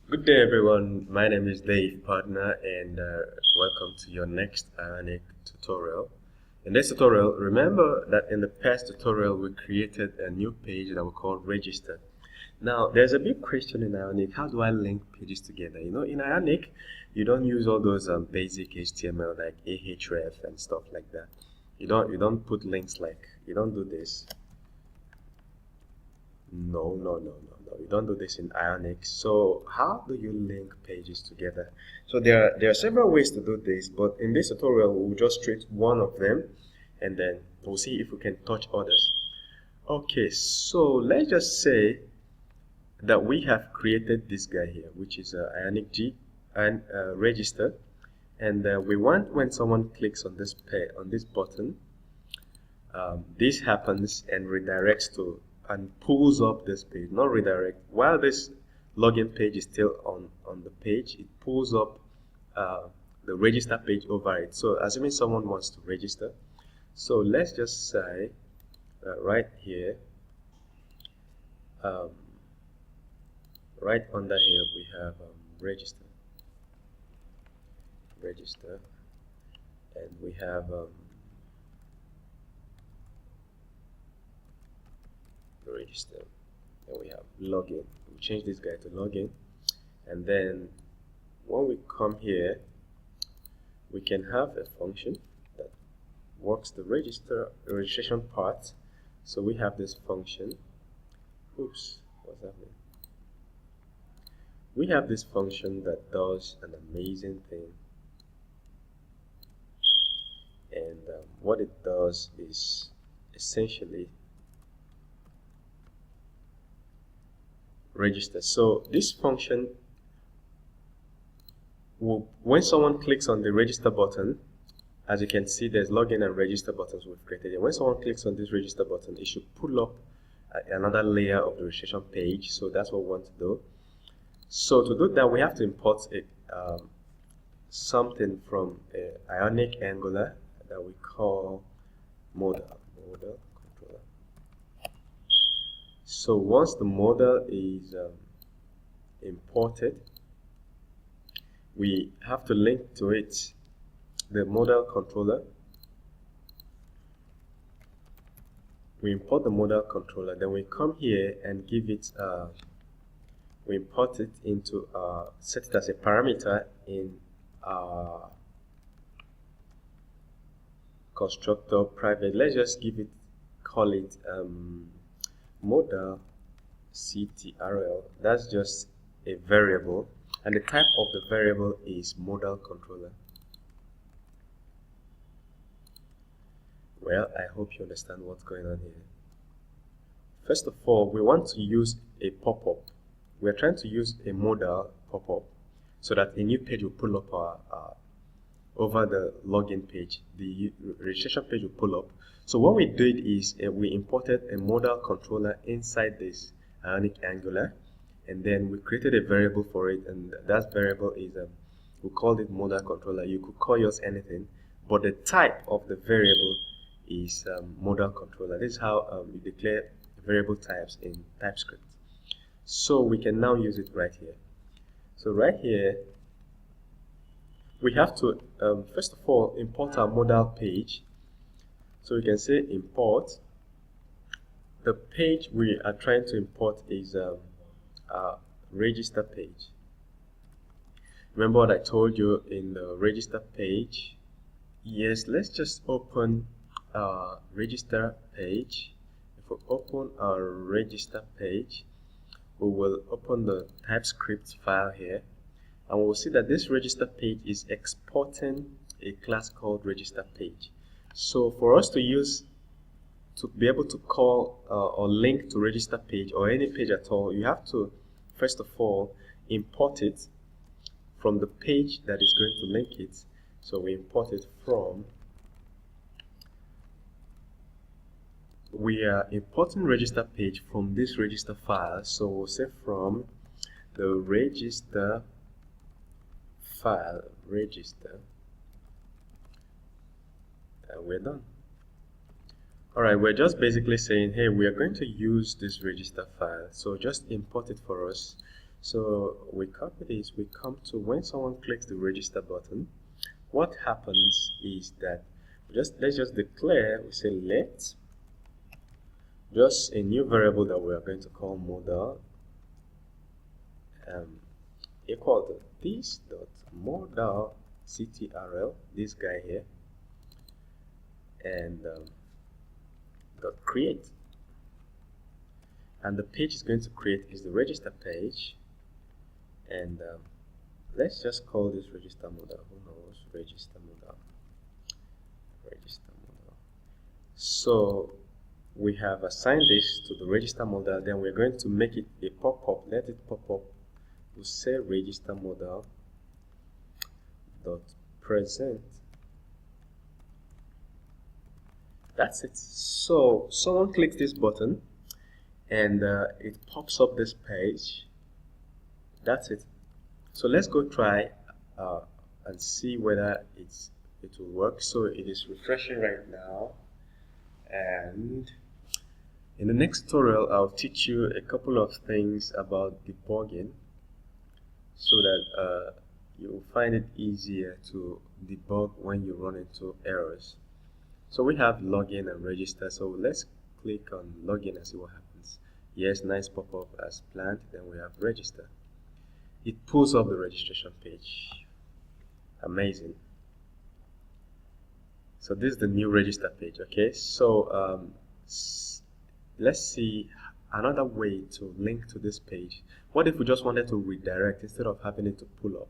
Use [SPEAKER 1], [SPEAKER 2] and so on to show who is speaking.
[SPEAKER 1] Good day, everyone. My name is Dave, partner, and welcome to your next Ionic tutorial. In this tutorial, remember that in the past tutorial we created a new page that we called register. Now, there's a big question in Ionic: how do I link pages together? You know, in Ionic, you don't use all those basic HTML like ahref and stuff like that. You don't put links like you don't do this. No. You don't do this in Ionic. So how do you link pages together? So there are several ways to do this, but in this tutorial we'll just treat one of them and then we'll see if we can touch others. Okay, so let's just say that we have created this guy here, which is Ionic G and register, and we want when someone clicks on this button, this happens and redirects to and pulls up this page, not redirect. While this login page is still on the page, it pulls up the register page over it. So assuming someone wants to register, so let's just say right here, right under here we have register, and we have register, and we have login. We change this guy to login, and then when we come here we can have a function that works the registration part. So we have this function. Oops, what's happening? We have this function that does an amazing thing, and what it does is essentially register. So this function will, when someone clicks on the register button, as you can see there's login and register buttons we've created, and when someone clicks on this register button it should pull up another layer of the registration page. So that's what we want to do. So to do that we have to import something from Ionic Angular that we call modal controller. So once the modal is imported, we have to link to it the modal controller. We import the modal controller, then we come here and give it we import it into set it as a parameter in our constructor private. Let's just call it modal ctrl. That's just a variable, and the type of the variable is modal controller. Well, I hope you understand what's going on here. First of all, we want to use a pop-up. We're trying to use a modal pop-up so that a new page will pull up over the login page. The registration page will pull up. So what we did is we imported a modal controller inside this Ionic Angular, and then we created a variable for it, and that variable is we called it modal controller. You could call yours anything, but the type of the variable is modal controller. This is how we declare variable types in TypeScript. So we can now use it right here. So right here we have to first of all import our modal page. So we can say import. The page we are trying to import is our register page. Remember what I told you in the register page? Yes, let's just open our register page. If we open our register page, we will open the TypeScript file here, and we'll see that this register page is exporting a class called register page. So for us to be able to call or link to register page or any page at all, you have to first of all import it from the page that is going to link it. So we import it from, we are importing register page from this register file. So we'll say from the register file, register, and we're done. Alright, we're just basically saying, hey, we are going to use this register file, so just import it for us. So we copy this, we come to when someone clicks the register button, what happens is that let's just declare, we say let just a new variable that we are going to call modal equal to this dot modal ctrl, this guy here, and dot create, and the page is going to create is the register page, and let's just call this register modal. Who knows? Register modal. So we have assigned this to the register modal, then we're going to make it a pop-up. Let it pop up. We'll say register modal dot present. That's it. So someone clicks this button and it pops up this page. That's it. So let's go try and see whether it will work. So it is refreshing right now, and in the next tutorial I'll teach you a couple of things about debugging so that you'll find it easier to debug when you run into errors. So we have login and register, so let's click on login and see what happens. Yes, nice pop-up as planned. Then we have register. It pulls up the registration page. Amazing. So this is the new register page. Okay, so let's see another way to link to this page. What if we just wanted to redirect instead of having it to pull up?